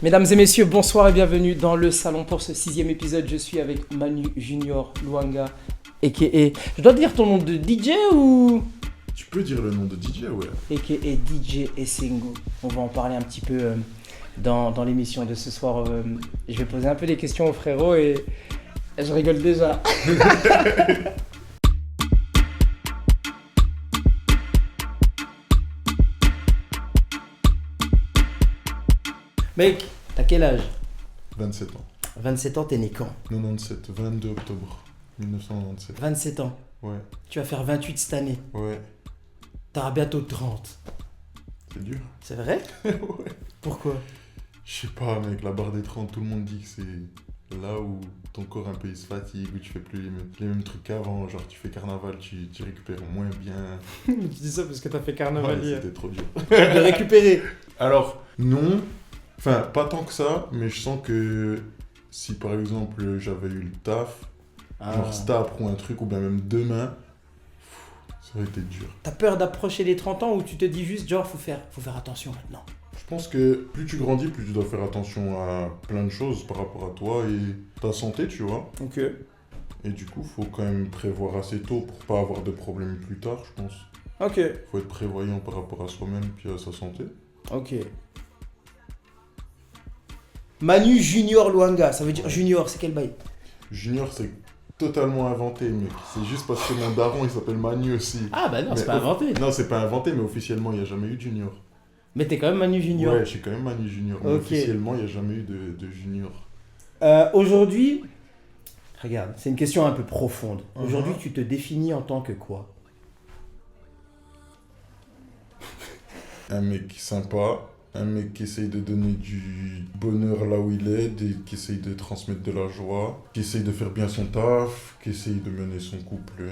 Mesdames et messieurs, bonsoir et bienvenue dans le salon pour ce 6e épisode. Je suis avec Manu Junior Luanga, a.k.a. Je dois dire ton nom de DJ ou... Tu peux dire le nom de DJ, ouais. a.k.a. DJ Essengo. On va en parler un petit peu dans l'émission de ce soir. Je vais poser un peu des questions aux frérots et je rigole déjà. Mec, t'as quel âge? 27 ans. 27 ans, t'es né quand? 97, 22 octobre 1997. 27 ans. Ouais, Tu vas faire 28 cette année. ouais. T'auras bientôt 30. C'est dur. C'est vrai? Ouais. Pourquoi? Je sais pas, mec, la barre des 30, tout le monde dit que c'est là où ton corps un peu il se fatigue, où tu fais plus les mêmes trucs qu'avant. Genre, tu fais carnaval, tu récupères moins bien. Tu dis ça parce que t'as fait Ouais, carnaval hier. c'était trop dur. De récupérer. Alors, non. Enfin, pas tant que ça, mais je sens que si par exemple j'avais eu le taf, genre cet après ou un truc, ou bien même demain, ça aurait été dur. T'as peur d'approcher les 30 ans ou tu te dis juste genre faut faire attention maintenant? Je pense que plus tu grandis, plus tu dois faire attention à plein de choses par rapport à toi et ta santé, tu vois. Ok. Et du coup, faut quand même prévoir assez tôt pour pas avoir de problèmes plus tard, je pense. Ok. Faut être prévoyant par rapport à soi-même puis à sa santé. Ok. Manu Junior Luanga, ça veut dire junior, c'est quel bail? Junior, c'est totalement inventé, mec. C'est juste parce que mon daron, il s'appelle Manu aussi. Ah bah non, c'est Mais pas inventé. Non, c'est pas inventé, mais officiellement, il n'y a jamais eu de junior. Mais t'es quand même Manu Junior. Ouais, je suis quand même Manu Junior. Mais Ok. officiellement, il n'y a jamais eu de junior. Aujourd'hui, regarde, c'est une question un peu profonde. Mhm. Aujourd'hui, tu te définis en tant que quoi? Un mec sympa, un mec qui essaye de donner du bonheur là où il est, qui essaye de transmettre de la joie, qui essaye de faire bien son taf, qui essaye de mener son couple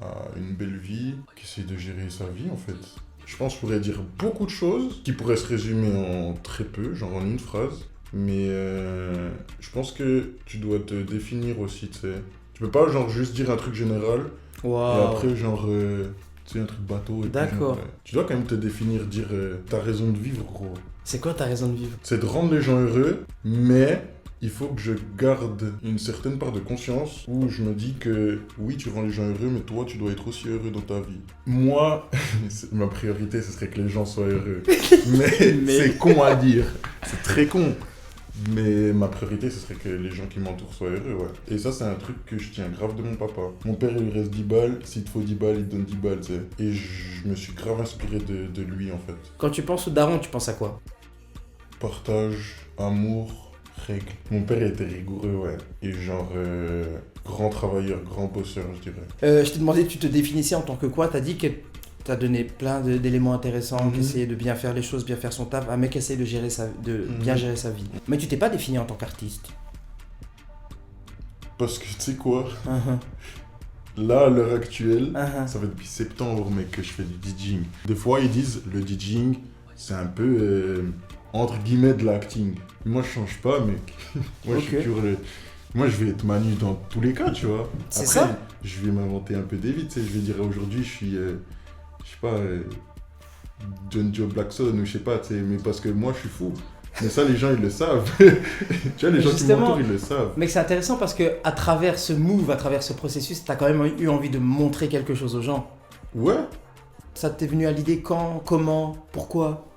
à une belle vie, qui essaye de gérer sa vie en fait. Je pense que je pourrais dire beaucoup de choses qui pourraient se résumer en très peu, genre en une phrase. Mais je pense que tu dois te définir aussi, tu sais. Tu peux pas genre juste dire un truc général et après genre tu sais un truc bateau. Et puis, D'accord. genre, tu dois quand même te définir, dire ta raison de vivre, gros. C'est quoi ta raison de vivre? C'est de rendre les gens heureux, mais il faut que je garde une certaine part de conscience où je me dis que oui, tu rends les gens heureux, mais toi, tu dois être aussi heureux dans ta vie. Moi, ma priorité, ce serait que les gens soient heureux. mais c'est con à dire. C'est très con. Mais ma priorité, ce serait que les gens qui m'entourent soient heureux, ouais. Et ça, c'est un truc que je tiens grave de mon papa. Mon père, il lui reste 10 balles. S'il te faut 10 balles, il te donne 10 balles, tu sais. Et je me suis grave inspiré de lui, en fait. Quand tu penses au daron, tu penses à quoi? Partage, amour, règle. Mon père était rigoureux, ouais. Et genre, grand travailleur, grand bosseur, je dirais. Je t'ai demandé, tu te définissais en tant que quoi? T'as dit que t'as donné plein d'éléments intéressants, qui essayaient de bien faire les choses, bien faire son taf. Un mec qui essaye de bien gérer sa vie. Mais tu t'es pas défini en tant qu'artiste. Parce que, tu sais quoi, là, à l'heure actuelle, Uh-huh. ça fait depuis septembre, mec, que je fais du DJing. Des fois, ils disent, le DJing, c'est un peu, entre guillemets, de l'acting. Moi, je change pas, mec. Moi, je suis Ok. toujours Moi, je vais être Manu dans tous les cas, tu vois. C'est Après, ça. je vais m'inventer un peu des vies, tu sais. Je vais dire, aujourd'hui, je suis, je sais pas, John Joe Blackson, ou je sais pas, tu sais. Mais parce que moi, je suis fou. Mais ça, les gens, ils le savent. Tu vois, les gens qui Justement, m'entourent, ils le savent. Mec, c'est intéressant parce que à travers ce move, à travers ce processus, t'as quand même eu envie de montrer quelque chose aux gens. Ouais. Ça t'est venu à l'idée quand, comment, pourquoi?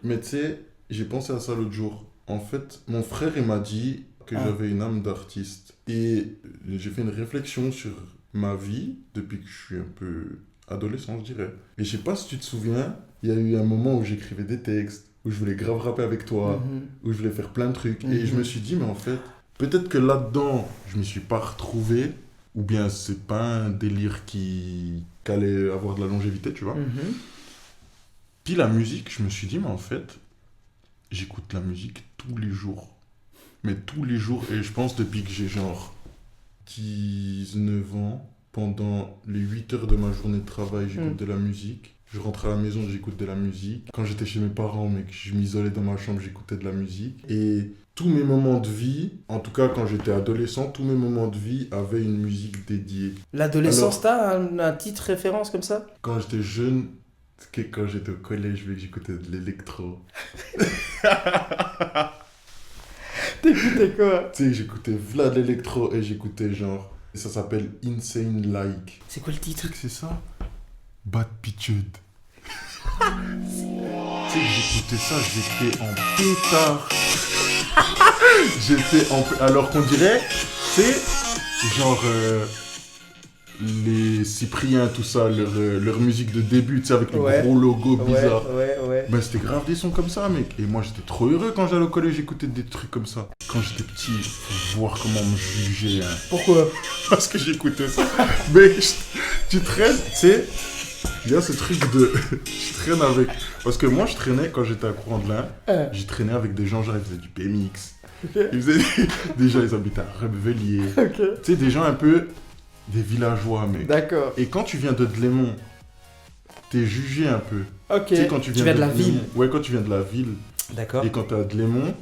Mais tu sais, j'ai pensé à ça l'autre jour. En fait, mon frère, il m'a dit que j'avais une âme d'artiste. Et j'ai fait une réflexion sur ma vie depuis que je suis un peu adolescent, je dirais. Et je sais pas si tu te souviens, il y a eu un moment où j'écrivais des textes, où je voulais grave rapper avec toi, où je voulais faire plein de trucs. Et je me suis dit, mais en fait, peut-être que là-dedans, je me suis pas retrouvé, ou bien c'est pas un délire qui allait avoir de la longévité, tu vois. Puis la musique, je me suis dit, mais en fait, j'écoute la musique tous les jours. Mais tous les jours, et je pense depuis que j'ai genre 19 ans, pendant les 8 heures de ma journée de travail, j'écoute de la musique. Je rentre à la maison, j'écoute de la musique. Quand j'étais chez mes parents, mec, je m'isolais dans ma chambre, j'écoutais de la musique. Et tous mes moments de vie, en tout cas quand j'étais adolescent, tous mes moments de vie avaient une musique dédiée. L'adolescence, t'as un titre référence comme ça? Quand j'étais jeune, Que quand j'étais au collège, vu que j'écoutais de l'électro. T'écoutais quoi? Tu sais, j'écoutais Vlad l'électro et j'écoutais genre. Ça s'appelle Insane Like. C'est quoi le Tu titre? sais que c'est ça? Bad Pitude. Tu sais que j'écoutais ça, j'étais en pétard. Alors qu'on dirait, tu sais, genre. Les Cypriens, tout ça, leur musique de début, tu sais, avec le gros logo bizarre. Ouais. Ben, c'était grave des sons comme ça, mec. Et moi, j'étais trop heureux quand j'allais au collège, j'écoutais des trucs comme ça. Quand j'étais petit, faut voir comment on me jugeait. Hein. Pourquoi? Parce que j'écoutais ça. Mais tu traînes, tu sais, il y a ce truc de... je traîne avec... Parce que moi, je traînais, quand j'étais à Courant-de-Lin, j'y traînais avec des gens, genre, ils faisaient du BMX. Okay. Ils faisaient... des gens, ils habitaient à Rebevilliers. Ok. Tu sais, des gens un peu... Des villageois, mec. D'accord. Et quand tu viens de Dlémont, t'es jugé un peu. Ok. Tu sais, quand tu viens de la Dlémont- ville. Ouais, quand tu viens de la ville. D'accord. Et quand t'es à Dlémont,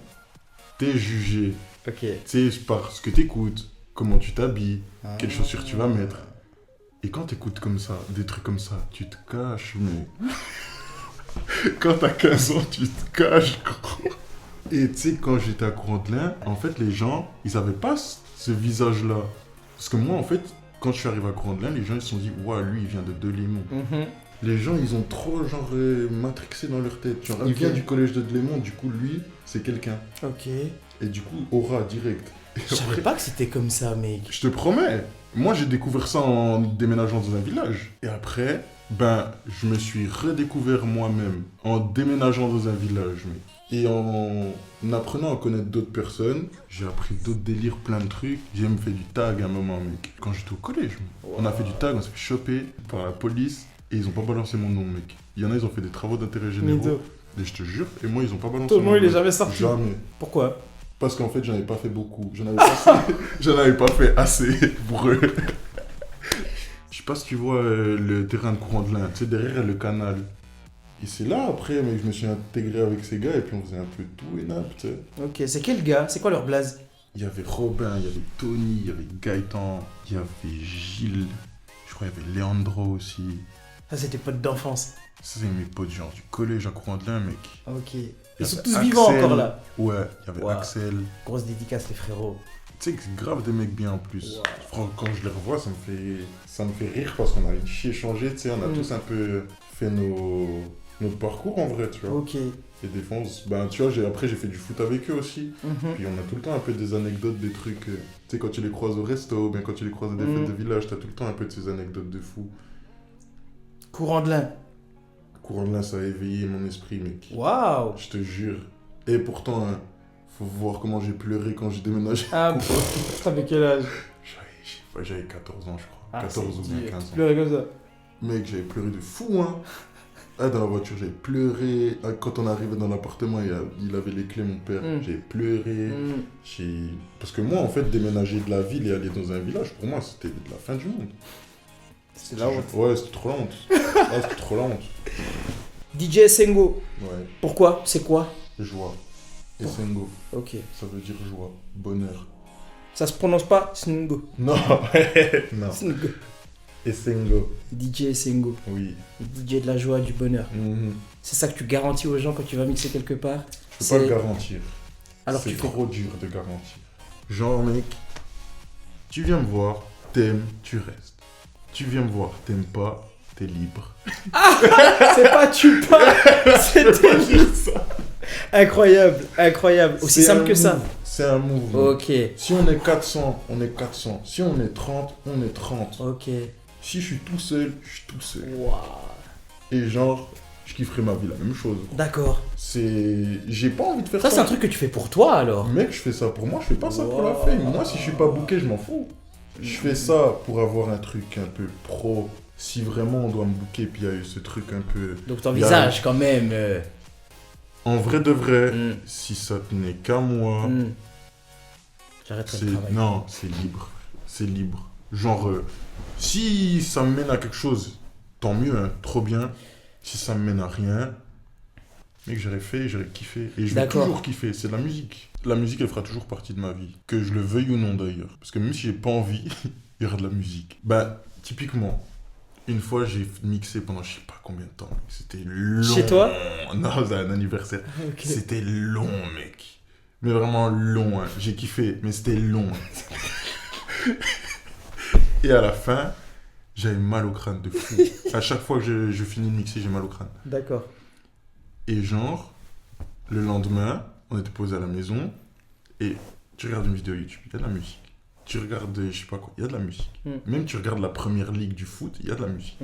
t'es jugé. Ok. Tu sais, par ce que t'écoutes, comment tu t'habilles, quelles chaussures tu vas mettre. Et quand t'écoutes comme ça, des trucs comme ça, tu te caches, mais... Quand t'as 15 ans, tu te caches, gros. Et tu sais, quand j'étais à Courant-de-Lin, en fait, les gens, ils avaient pas ce visage-là. Parce que moi, en fait, quand je suis arrivé à Courant-de-Lin, les gens ils se sont dit « Ouah, lui, il vient de Delémont. Les gens, ils ont trop, genre, matrixé dans leur tête. Genre, il vient du collège de Delémont, du coup, lui, c'est quelqu'un. Ok. Et du coup, aura, direct. Et Je savais pas que c'était comme ça, mec. je te promets, moi, j'ai découvert ça en déménageant dans un village. Et après, ben, je me suis redécouvert moi-même en déménageant dans un village, mec. Et en apprenant à connaître d'autres personnes, j'ai appris d'autres délires, plein de trucs. J'ai même fait du tag à un moment, mec. Quand j'étais au collège, mec. On a fait du tag, on s'est fait choper par la police. Et ils ont pas balancé mon nom, mec. Il y en a, ils ont fait des travaux d'intérêt généraux. Et je te jure, et moi, ils ont pas balancé Ton mon nom, il est jamais sorti. Jamais. Pourquoi? Parce qu'en fait, j'en avais pas fait beaucoup. J'en avais pas fait assez pour eux. Je sais pas si tu vois le terrain de Courant-de-Lin, tu sais, derrière le canal. Et c'est là, après, mais je me suis intégré avec ces gars et puis on faisait un peu tout et n'importe, tu sais. Ok, c'est quel gars? C'est quoi leur blaze? Il y avait Robin, il y avait Tony, il y avait Gaëtan, il y avait Gilles, je crois qu'il y avait Leandro aussi. Ça, c'était potes d'enfance. Ça, c'est mes potes, genre du collège à Courant-de-Lin, mec. Ok. Il y Ils sont avait tous vivants Axel. encore là. Ouais, il y avait Wow. Axel. Grosse dédicace, les frérots. Tu sais que c'est grave des mecs bien en plus. Wow. Franchement, quand je les revois, ça me fait rire parce qu'on a échangé, tu sais, on a tous un peu fait notre parcours en vrai, tu vois. Ok. Et des fois, ben, tu vois, après j'ai fait du foot avec eux aussi. Puis on a tout le temps un peu des anecdotes, des trucs. Tu sais, quand tu les croises au resto, bien quand tu les croises à des fêtes de village, t'as tout le temps un peu de ces anecdotes de fou. Courant-de-Lin. Courant-de-Lin, ça a éveillé mon esprit, mec. Waouh. Je te jure. Et pourtant, hein, faut voir comment j'ai pleuré quand j'ai déménagé. Ah, t'avais quel âge? J'avais 14 ans, je crois. Ah, 14 ou bien 15 Tu ans. pleurais comme ça. Mec, j'avais pleuré de fou, hein. Ah, dans la voiture, j'avais pleuré. Ah, quand on arrivait dans l'appartement, il avait les clés, mon père. J'ai pleuré. Parce que moi, en fait, déménager de la ville et aller dans un village, pour moi, c'était la fin du monde. C'est la honte. Ouais, c'était trop la honte. Ah, c'était trop la honte. DJ Sengo. Ouais, Pourquoi? C'est quoi? joie. Et Sengo, Ok. ça veut dire joie, bonheur. Ça se prononce pas Sengo. Non, non. Sengo. Et Sengo, DJ Sengo. oui. DJ de la joie, du bonheur. C'est ça que tu garantis aux gens quand tu vas mixer quelque part? Je peux pas le garantir. Alors c'est tu fais trop dur de garantir. Genre, mec, tu viens me voir, t'aimes, tu restes. Tu viens me voir, t'aimes pas, t'es libre. C'est pas tu parles, C'est pas c'était juste ça. incroyable, incroyable. Aussi C'est simple un que ça. move. C'est un move. Ok, Si on est 400, on est 400. Si on est 30, on est 30. ok. Si je suis tout seul, je suis tout seul. Waouh. Et genre, je kifferais ma vie la même chose. D'accord. J'ai pas envie de faire ça. Ça, c'est un truc que tu fais pour toi alors. Mec, je fais ça pour moi, je fais pas ça pour la Wow. fame. Moi, si je suis pas booké, je m'en fous. Je fais ça pour avoir un truc un peu pro. Si vraiment on doit me booker, puis il y a eu ce truc un peu. Donc t'envisages quand même. En vrai de vrai, Mm. si ça tenait qu'à moi, J'arrêterai c'est. le travail. Non, c'est libre. C'est libre. Genre, si ça me mène à quelque chose, tant mieux, hein, trop bien. Si ça me mène à rien, mec, j'aurais fait, j'aurais kiffé. Et je vais D'accord. toujours kiffer, c'est de la musique. La musique, elle fera toujours partie de ma vie. Que je le veuille ou non d'ailleurs. Parce que même si j'ai pas envie, il y aura de la musique. Bah, typiquement, Une fois, j'ai mixé pendant je sais pas combien de temps. C'était long. Chez toi? Non, c'était un anniversaire. Ok. C'était long, mec. Mais vraiment long, hein. J'ai kiffé, mais c'était long. Et à la fin, j'avais mal au crâne de fou. À chaque fois que je finis de mixer, j'ai mal au crâne. D'accord. Et genre, le lendemain, on était posé à la maison et tu regardes une vidéo YouTube, il y a de la musique. Tu regardes, je sais pas quoi, il y a de la musique. Même tu regardes la première ligue du foot, il y a de la musique.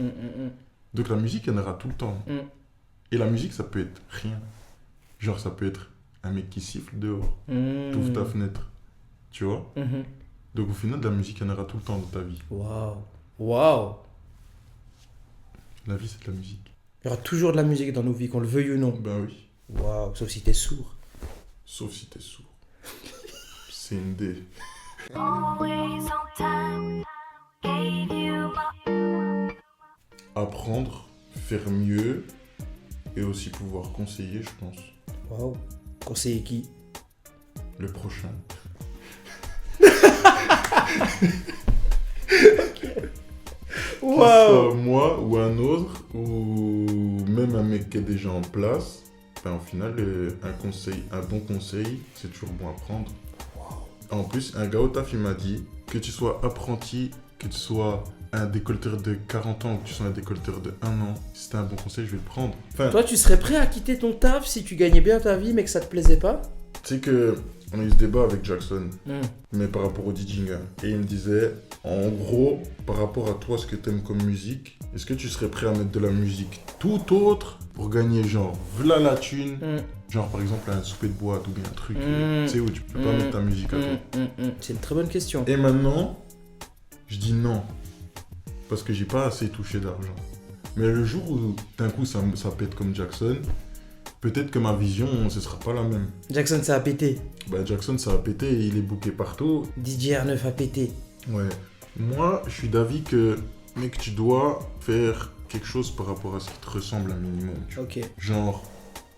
Donc la musique, il y en aura tout le temps. Et la musique, ça peut être rien. Genre, ça peut être un mec qui siffle dehors, t'ouvres ta fenêtre. Tu vois? Donc au final, de la musique, il y en aura tout le temps dans ta vie. Waouh. Waouh. La vie, c'est de la musique. Il y aura toujours de la musique dans nos vies, qu'on le veuille ou non. Ben oui. Waouh, sauf si t'es sourd. Sauf si t'es sourd. C'est une D. Apprendre, faire mieux et aussi pouvoir conseiller, je pense. Waouh. Conseiller qui? Le prochain. Waouh. Que ce soit moi ou un autre, ou même un mec qui est déjà en place, ben, au final, un bon conseil, c'est toujours bon à prendre. En plus, un gars au taf, il m'a dit que tu sois apprenti, que tu sois un décolleteur de 40 ans ou que tu sois un décolleteur de 1 an, si t'as un bon conseil, je vais le prendre. Enfin, Toi, tu serais prêt à quitter ton taf si tu gagnais bien ta vie mais que ça te plaisait pas? tu sais que on a eu ce débat avec Jackson, mais par rapport au DJing. Et il me disait, en gros, par rapport à toi, ce que t'aimes comme musique, est-ce que tu serais prêt à mettre de la musique tout autre pour gagner genre v'là la thune, genre par exemple un souper de boîte ou bien un truc, tu sais où tu peux pas mettre ta musique à toi. C'est une très bonne question. Et maintenant, je dis non, parce que j'ai pas assez touché d'argent. Mais le jour où d'un coup ça pète comme Jackson, peut-être que ma vision, ce sera pas la même. Jackson, ça a pété. Bah Jackson, ça a pété et il est booké partout. DJ R9 a pété. Ouais. Moi, je suis d'avis que, mec, tu dois faire quelque chose par rapport à ce qui te ressemble un minimum. Tu vois. Ok. Genre,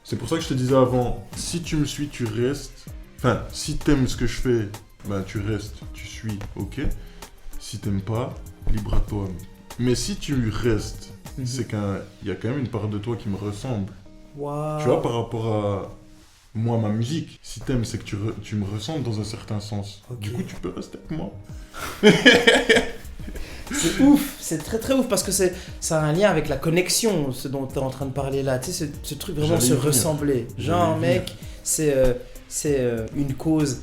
c'est pour ça que je te disais avant, si tu me suis, tu restes. Enfin, si t'aimes ce que je fais, ben tu restes, tu suis, ok. Si t'aimes pas, libre à toi. Mais si tu restes, c'est qu'il y a quand même une part de toi qui me ressemble. Waouh. Tu vois, par rapport à moi, ma musique, si t'aimes, c'est que tu me ressembles dans un certain sens. Ok. Du coup, tu peux rester avec moi. C'est ouf, c'est très très ouf parce que ça a un lien avec la connexion, ce dont tu es en train de parler là. Tu sais, ce truc vraiment J'allais se y venir. ressembler. Genre, J'allais y mec, c'est une cause,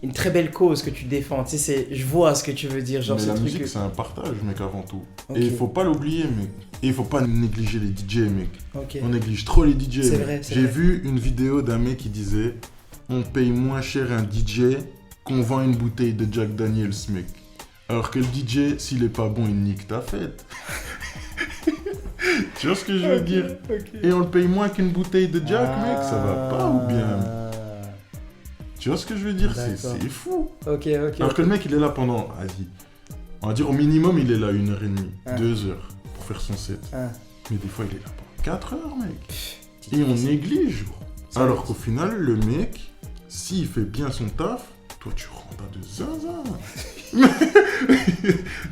une très belle cause que tu défends. Tu sais, je vois ce que tu veux dire. Genre, Mais ce la truc. musique, c'est un partage, mec, avant tout. Ok. Et il faut pas l'oublier, mec. Et il faut pas négliger les DJ, mec. Ok. On néglige trop les DJ. C'est mec. vrai, c'est J'ai vrai. vu une vidéo d'un mec qui disait on paye moins cher un DJ qu'on vend une bouteille de Jack Daniels, mec. Alors que le DJ, s'il est pas bon, il nique ta fête. Tu vois ce que je veux dire? Et on le paye moins qu'une bouteille de Jack, mec, ça va pas ou bien? Tu vois ce que je veux dire? C'est D'accord. fou. Ok. Alors que le mec, il est là pendant, vas-y, on va dire au minimum, il est là 1h30, Ah. 2 heures pour faire son set. Ah. Mais des fois, il est là pendant 4 heures, mec. Petite Et on question. néglige, gros. Ça Alors va. qu'au final, le mec, s'il fait bien son taf, toi, tu rentres à de zinzin.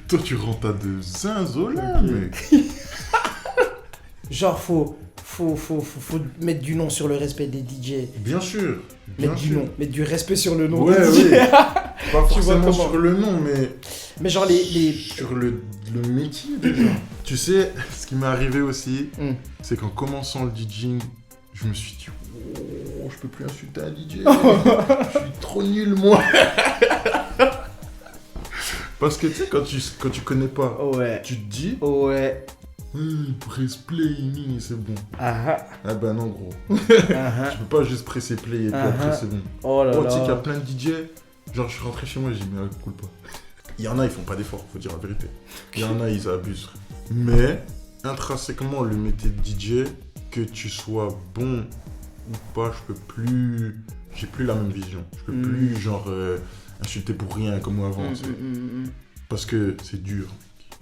Toi, tu rentres à de zinzola, Ok. mec. Genre, faut mettre du nom sur le respect des DJ. Bien sûr. Bien Mettre du sûr. nom, mettre du respect sur le nom Ouais, des DJ. ouais. Pas Tu vois forcément comment sur le nom, mais Mais genre, les... sur le métier, déjà. Tu sais, ce qui m'est arrivé aussi, c'est qu'en commençant le DJing, je me suis dit, oh, je peux plus insulter un DJ. Je suis trop nul, moi. Parce que tu sais, quand tu connais pas, Ouais. tu te dis, Ouais. press play, c'est bon. Ah Ah ben non, gros. ah. Tu peux pas juste presser play et puis Ah, après ah. c'est bon. Oh là Oh, tu sais là. qu'il y a plein de DJ. Genre, je suis rentré chez moi et j'ai dit, mais cool pas. Il y en a, ils font pas d'efforts, faut dire la vérité. Il y en a, ils abusent. Mais, intrinsèquement, le métier de DJ, que tu sois bon ou pas, je peux plus. J'ai plus la même vision. Je peux plus, genre, insulter pour rien comme avant. tu sais. Parce que c'est dur.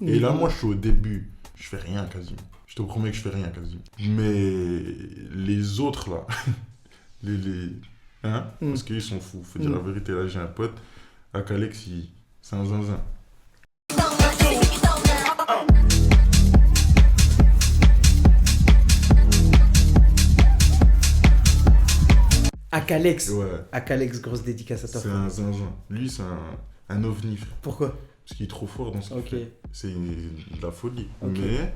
Et là, moi, je suis au début. Je fais rien quasiment. Je te promets que je fais rien quasiment. Mais les autres, là, hein, parce qu'ils sont fous. Faut dire la vérité. Là, j'ai un pote, à Calex, c'est un zinzin. Akalex. Ouais. Akalex, grosse dédicace à toi. C'est un zinzin. Lui, c'est un ovni, frère. Pourquoi? Parce qu'il est trop fort dans ce qu'il Ok. fait. C'est de la folie. Ok. Mais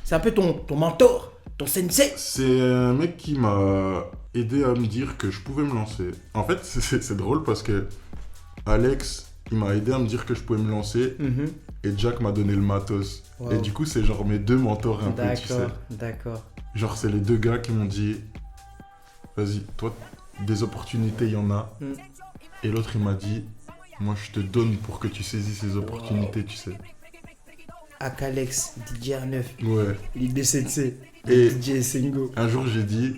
C'est un peu ton mentor, ton sensei. c'est un mec qui m'a aidé à me dire que je pouvais me lancer. En fait, c'est drôle parce que Alex, il m'a aidé à me dire que je pouvais me lancer. Mhm. Et Jack m'a donné le matos. Wow. Et du coup, c'est genre mes deux mentors un peu, tu sais. D'accord. Genre, c'est les deux gars qui m'ont dit, vas-y, toi, des opportunités, il y en a. Mm. Et l'autre, il m'a dit, moi, je te donne pour que tu saisisses ces opportunités, tu sais. Akalex, DJ R9, Ouais. l'idée sensei, Et DJ Sengo. un jour, j'ai dit,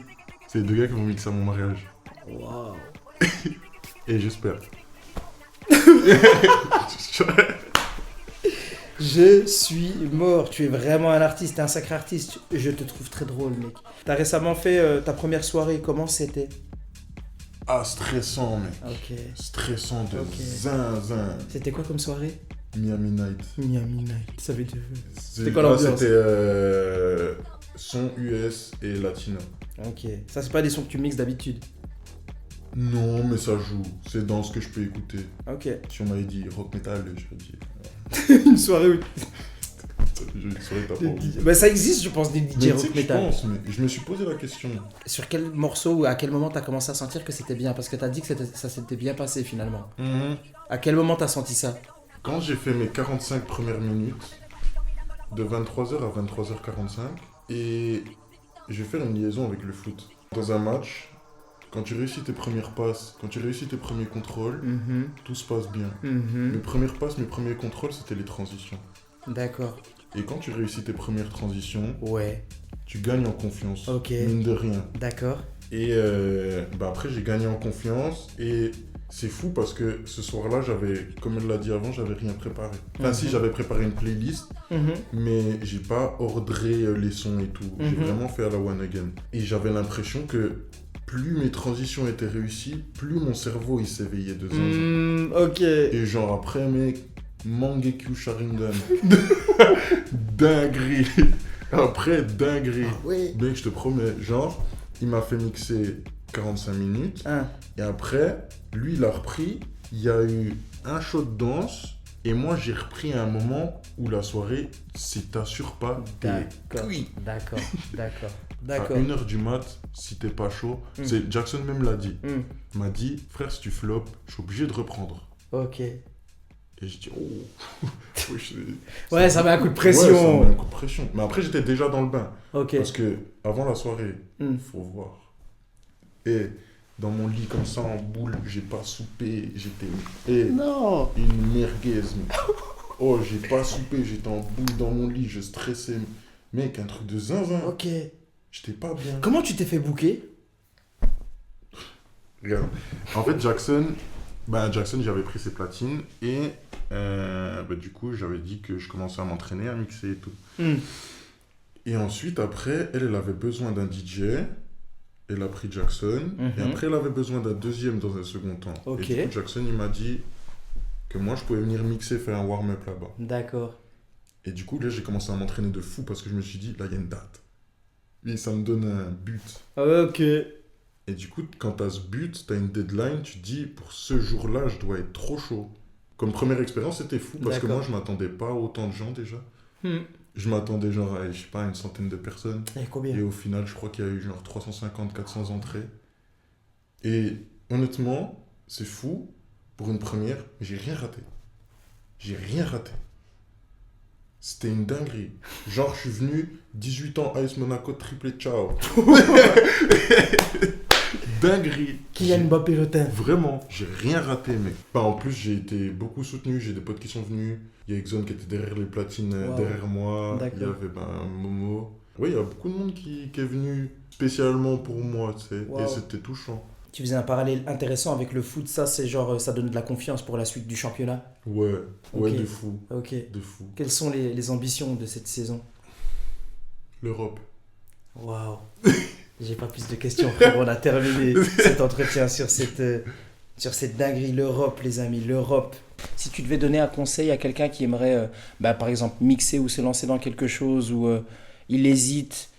c'est les deux gars qui vont mixer à mon mariage. Waouh. Et j'espère. Je suis mort. Tu es vraiment un artiste, t'es un sacré artiste. Je te trouve très drôle, mec. T'as récemment fait ta première soirée. Comment c'était? Ah, stressant, mec. Ok. Stressant de Ok. zinzin. C'était quoi comme soirée? Miami Night. Miami Night. Ça veut dire. C'était quoi l'ambiance? C'était son US et latino. Ok. Ça, c'est pas des sons que tu mixes d'habitude. Non, mais ça joue. C'est dans ce que je peux écouter. Ok. Si on m'avait dit rock metal, je serais dit. Une soirée où. Je saurais ta Des parole. DJ Bah, ça existe, je pense, des Mais DJ tu sais rock que je metal. pense, mais je me suis posé la question. Sur quel morceau ou à quel moment t'as commencé à sentir que c'était bien? Parce que t'as dit que ça s'était bien passé finalement. À quel moment t'as senti ça? Quand j'ai fait mes 45 premières minutes, de 23h à 23h45, et je vais faire une liaison avec le foot. Dans un match, quand tu réussis tes premières passes, quand tu réussis tes premiers contrôles, tout se passe bien. Mes premières passes, mes premiers contrôles, c'était les transitions. D'accord. Et quand tu réussis tes premières transitions, Ouais. tu gagnes en confiance. Ok. Mine de rien. D'accord. Et après, j'ai gagné en confiance. Et c'est fou parce que ce soir-là, comme elle l'a dit avant, j'avais rien préparé. Enfin, si, j'avais préparé une playlist, mais j'ai pas ordré les sons et tout. J'ai vraiment fait à la one again. Et j'avais l'impression que plus mes transitions étaient réussies, plus mon cerveau il s'éveillait de zinzin. Ok. Et genre après, mec, Mangekyou Sharingan. Dinguerie. Après, dinguerie. Ah ouais. Mec, je te promets, genre, il m'a fait mixer 45 minutes. Hein. Et après, lui, il a repris. Il y a eu un show de danse. Et moi, j'ai repris à un moment où la soirée, si t'assures pas, t'es D'accord. cuit. D'accord. À 1h du mat, si t'es pas chaud. C'est Jackson même l'a dit. Il m'a dit, frère, si tu floppes, je suis obligé de reprendre. Ok. Et je dis, oh. Ouais, ça met un coup de pression. Ouais, ça met un coup de pression. Mais après, j'étais déjà dans le bain. Ok. Parce que avant la soirée, faut voir. Et dans mon lit comme ça en boule, j'ai pas soupé, j'étais Non. une merguez. Mec. Oh, j'ai pas soupé, j'étais en boule dans mon lit, je stressais. Mec, un truc de zinzin. Ok. J'étais pas bien. Comment tu t'es fait booker? Regarde. En fait, Jackson, j'avais pris ses platines et du coup, j'avais dit que je commençais à m'entraîner, à mixer et tout. Et ensuite, après, elle avait besoin d'un DJ. Elle a pris Jackson. Et après, elle avait besoin d'un deuxième dans un second temps. Ok. Et du coup, Jackson, il m'a dit que moi, je pouvais venir mixer, faire un warm-up là-bas. D'accord. Et du coup, là, j'ai commencé à m'entraîner de fou parce que je me suis dit, là, il y a une date. Et ça me donne un but. Ok. Et du coup, quand tu as ce but, tu as une deadline, tu te dis, pour ce jour-là, je dois être trop chaud. Comme première expérience, c'était fou parce que D'accord. moi, je m'attendais pas à autant de gens déjà. Je m'attendais genre à, je sais pas, une centaine de personnes. Et combien? Et au final, je crois qu'il y a eu genre 350, 400 entrées. Et honnêtement, c'est fou. Pour une première, j'ai rien raté. J'ai rien raté. C'était une dinguerie. Genre, je suis venu, 18 ans, AS Monaco, triplé, ciao. Dinguerie. Kylian Mbappé, je t'aime. Vraiment, j'ai rien raté, mec. Bah, en plus, j'ai été beaucoup soutenu. J'ai des potes qui sont venus. Il y a Exxon qui était derrière les platines, Wow. derrière moi. D'accord. Il y avait Momo. Oui, il y a beaucoup de monde qui est venu spécialement pour moi, tu sais. Wow. Et c'était touchant. Tu faisais un parallèle intéressant avec le foot. Ça, c'est genre, ça donne de la confiance pour la suite du championnat. Ouais, Ok. de fou. Ok. De fou. Quelles sont les ambitions de cette saison? L'Europe. Waouh. J'ai pas plus de questions, frère. On a terminé cet entretien sur cette dinguerie. L'Europe, les amis, l'Europe. Si tu devais donner un conseil à quelqu'un qui aimerait, par exemple, mixer ou se lancer dans quelque chose, ou il hésite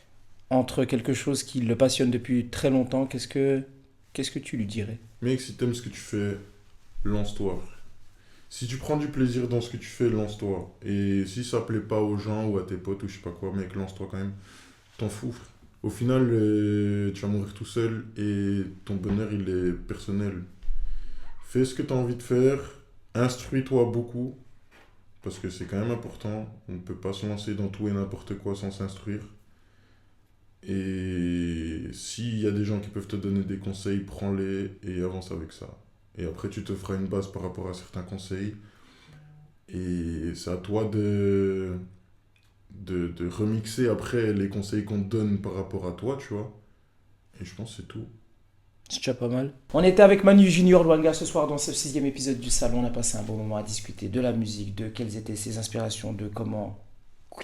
entre quelque chose qui le passionne depuis très longtemps, qu'est-ce que qu'est-ce que tu lui dirais? Mec, si t'aimes ce que tu fais, lance-toi. Si tu prends du plaisir dans ce que tu fais, lance-toi. Et si ça plaît pas aux gens ou à tes potes ou je sais pas quoi, mec, lance-toi quand même. T'en fous, frère. Au final, tu vas mourir tout seul et ton bonheur, il est personnel. Fais ce que tu as envie de faire. Instruis-toi beaucoup. Parce que c'est quand même important. On ne peut pas se lancer dans tout et n'importe quoi sans s'instruire. Et s'il y a des gens qui peuvent te donner des conseils, prends-les et avance avec ça. Et après, tu te feras une base par rapport à certains conseils. Et c'est à toi de remixer après les conseils qu'on te donne par rapport à toi, tu vois. Et je pense que c'est tout. C'est déjà pas mal. On était avec Manu Junior Luanga ce soir dans ce 6e épisode du Salon. On a passé un bon moment à discuter de la musique, de quelles étaient ses inspirations, de comment,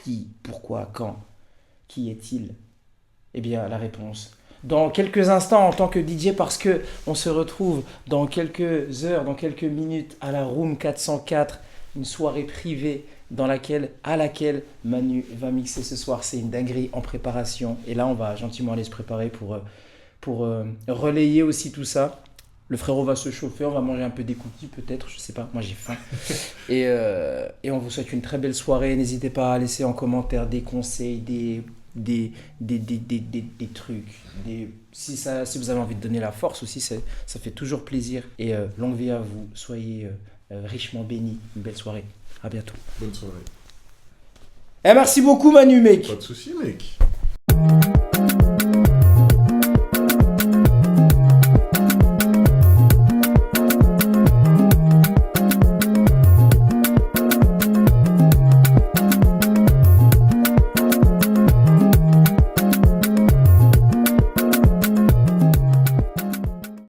qui, pourquoi, quand, qui est-il? Eh bien, la réponse dans quelques instants en tant que DJ, parce que on se retrouve dans quelques heures, dans quelques minutes à la Room 404, une soirée privée à laquelle Manu va mixer ce soir. C'est une dinguerie en préparation. Et là, on va gentiment aller se préparer pour relayer aussi tout ça. Le frérot va se chauffer, on va manger un peu des cookies peut-être, je sais pas, moi j'ai faim. Et on vous souhaite une très belle soirée. N'hésitez pas à laisser en commentaire des conseils, des trucs. Si vous avez envie de donner la force aussi, ça fait toujours plaisir. Et longue vie à vous, soyez richement bénis. Une belle soirée, à bientôt. Bonne soirée. Et merci beaucoup Manu mec. Pas de soucis mec.